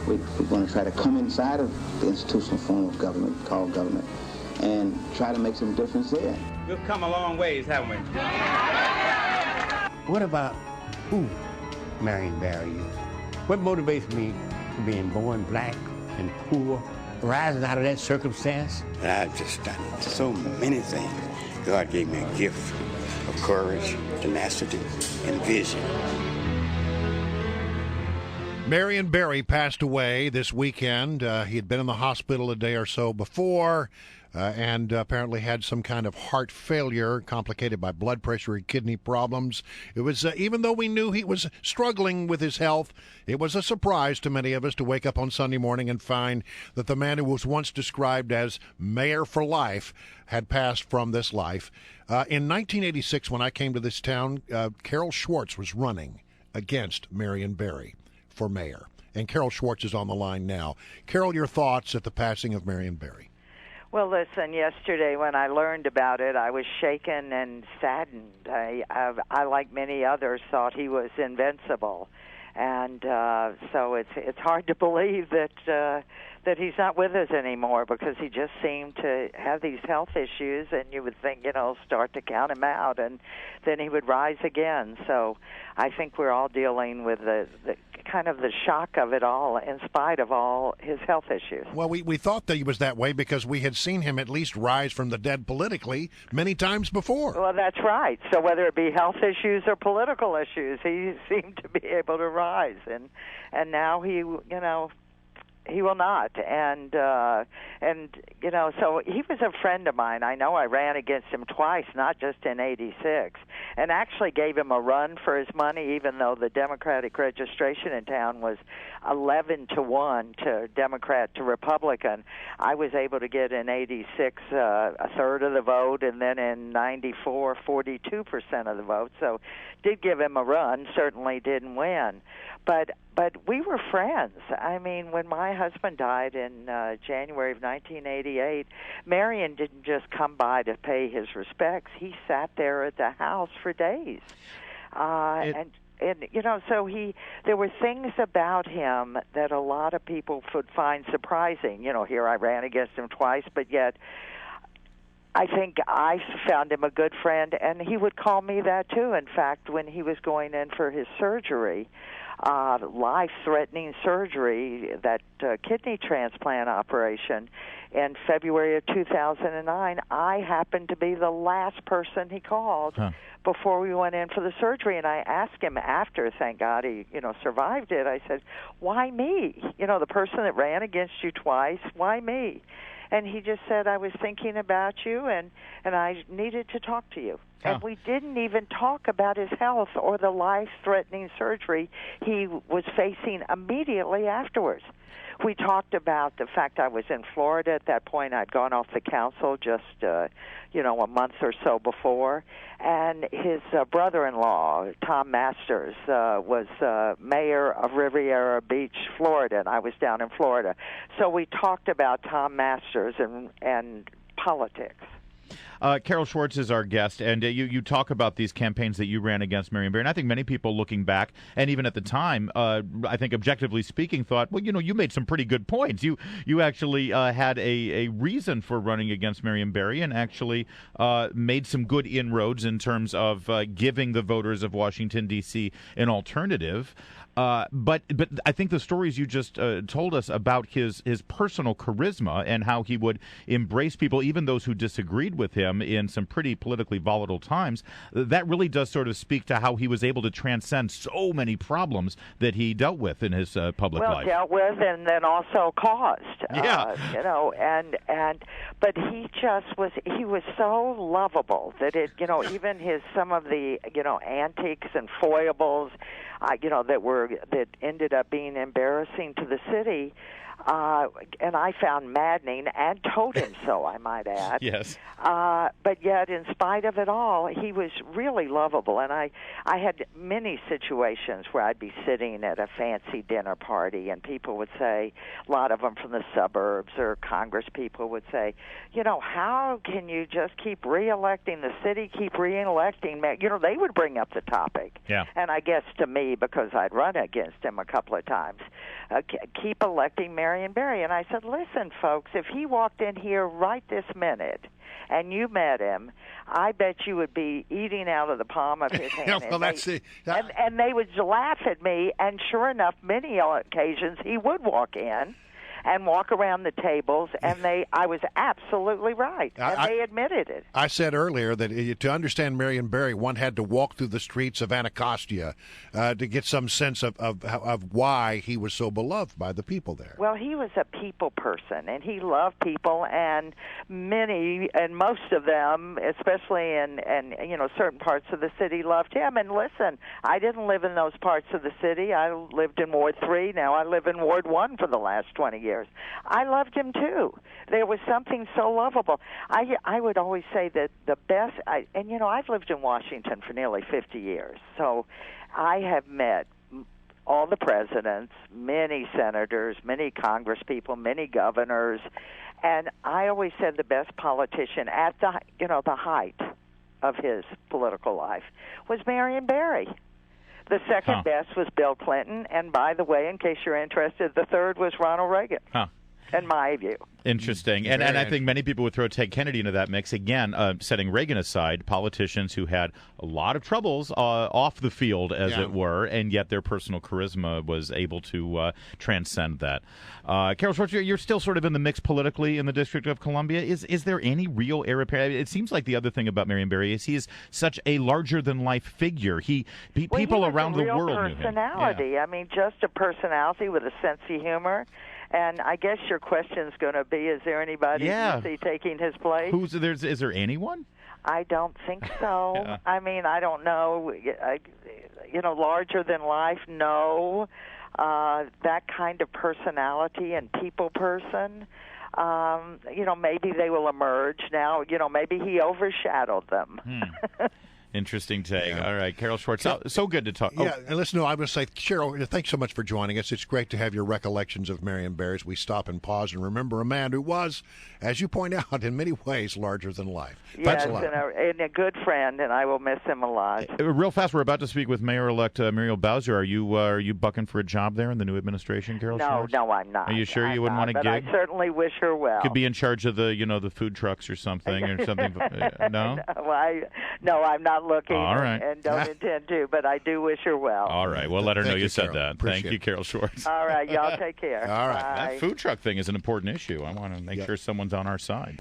We're going to try to come inside of the institutional form of government called government and try to make some difference there. We've come a long ways, haven't we? What about who Marion Barry is? What motivates me for being born black and poor, rising out of that circumstance? I've just done so many things. God gave me a gift of courage, tenacity, and vision. Marion Barry passed away this weekend. He had been in the hospital a day or so before and apparently had some kind of heart failure complicated by blood pressure and kidney problems. It was, even though we knew he was struggling with his health, it was a surprise to many of us to wake up on Sunday morning and find that the man who was once described as mayor for life had passed from this life. In 1986, when I came to this town, Carol Schwartz was running against Marion Barry for mayor. And Carol Schwartz is on the line now. Carol, your thoughts at the passing of Marion Barry? Well, listen, yesterday when I learned about it, I was shaken and saddened. I like many others, thought he was invincible. And so it's hard to believe that he's not with us anymore, because he just seemed to have these health issues, and you would think, start to count him out, and then he would rise again. So I think we're all dealing with the kind of the shock of it all, in spite of all his health issues. Well, we thought that he was that way because we had seen him at least rise from the dead politically many times before. Well, that's right. So whether it be health issues or political issues, he seemed to be able to rise, and now he will not, and so he was a friend of mine. I know I ran against him twice, not just in '86, and actually gave him a run for his money, even though the Democratic registration in town was 11-1 to Democrat to Republican. I was able to get in '86 a third of the vote, and then in '94 42% of the vote. So did give him a run. Certainly didn't win, but we were friends. I mean, when my husband died in January of 1988, Marion didn't just come by to pay his respects. He sat there at the house for days. And so there were things about him that a lot of people would find surprising. Here I ran against him twice, but yet I think I found him a good friend, and he would call me that too. In fact, when he was going in for his surgery, life-threatening surgery, that kidney transplant operation in February of 2009, I happened to be the last person he called before we went in for the surgery. And I asked him after, thank God he, survived it, I said, why me? The person that ran against you twice, why me? And he just said, I was thinking about you, and I needed to talk to you. And we didn't even talk about his health or the life-threatening surgery he was facing immediately afterwards. We talked about the fact I was in Florida at that point. I'd gone off the council just, a month or so before. And his brother-in-law, Tom Masters, was mayor of Riviera Beach, Florida, and I was down in Florida. So we talked about Tom Masters and politics. Carol Schwartz is our guest, and you talk about these campaigns that you ran against Marion Barry, and I think many people looking back, and even at the time, I think objectively speaking, thought, well, you made some pretty good points. You actually had a reason for running against Marion Barry, and actually made some good inroads in terms of giving the voters of Washington, D.C. an alternative. But I think the stories you just told us about his personal charisma and how he would embrace people, even those who disagreed with him in some pretty politically volatile times, that really does sort of speak to how he was able to transcend so many problems that he dealt with in his public life. Dealt with and then also caused. Yeah. But he was so lovable that even some of the antics and foibles that ended up being embarrassing to the city, and I found maddening, and told him so, I might add. Yes. But yet, in spite of it all, he was really lovable. And I had many situations where I'd be sitting at a fancy dinner party, and people would say, a lot of them from the suburbs or Congress people would say, how can you just keep reelecting the city, keep reelecting? They would bring up the topic. Yeah. And I guess to me, because I'd run against him a couple of times, keep electing Marion Barry. And I said, listen, folks, if he walked in here right this minute and you met him, I bet you would be eating out of the palm of his hand. Well, that's it. And they would laugh at me, and sure enough, many occasions he would walk in and walk around the tables, and I was absolutely right, and they admitted it. I said earlier that to understand Marion Barry, one had to walk through the streets of Anacostia to get some sense of why he was so beloved by the people there. Well, he was a people person, and he loved people, and most of them, especially in certain parts of the city, loved him. And listen, I didn't live in those parts of the city. I lived in Ward 3. Now I live in Ward 1 for the last 20 years. I loved him too. There was something so lovable. I would always say that the best, I've lived in Washington for nearly 50 years, so I have met all the presidents, many senators, many congresspeople, many governors, and I always said the best politician at the height of his political life was Marion Barry. The second best was Bill Clinton, and by the way, in case you're interested, the third was Ronald Reagan, in my view. Interesting. And I think many people would throw Ted Kennedy into that mix. Again, setting Reagan aside, politicians who had a lot of troubles off the field, as it were, and yet their personal charisma was able to transcend that. Carol Schwartz, you're still sort of in the mix politically in the District of Columbia. Is there any real heir apparent? It seems like the other thing about Marion Barry is he is such a larger-than-life figure. People around the world knew him. Personality. Yeah. I mean, just a personality with a sense of humor. And I guess your question's going to be, is there anybody you see taking his place? Is there anyone? I don't think so. Yeah. I mean, I don't know. Larger than life, no. That kind of personality and people person, maybe they will emerge now. Maybe he overshadowed them. Interesting take. Yeah. All right, Carol Schwartz, so good to talk. Yeah, and listen, I'm going to say, Cheryl, thanks so much for joining us. It's great to have your recollections of Marion Barry as we stop and pause and remember a man who was, as you point out, in many ways larger than life. Yes, and a good friend, and I will miss him a lot. Real fast, we're about to speak with Mayor-elect Muriel Bowser. Are you bucking for a job there in the new administration, Carol Schwartz? No, I'm not. Are you sure you wouldn't want to gig? I certainly wish her well. Could be in charge of the food trucks or something. No? No, I'm not looking. All right. And don't intend to, but I do wish her well. All right. Well, let her know you said Carol. that. Appreciate Thank you, Carol Schwartz. All right. Y'all take care. All right. Bye. That food truck thing is an important issue. I want to make sure someone's on our side.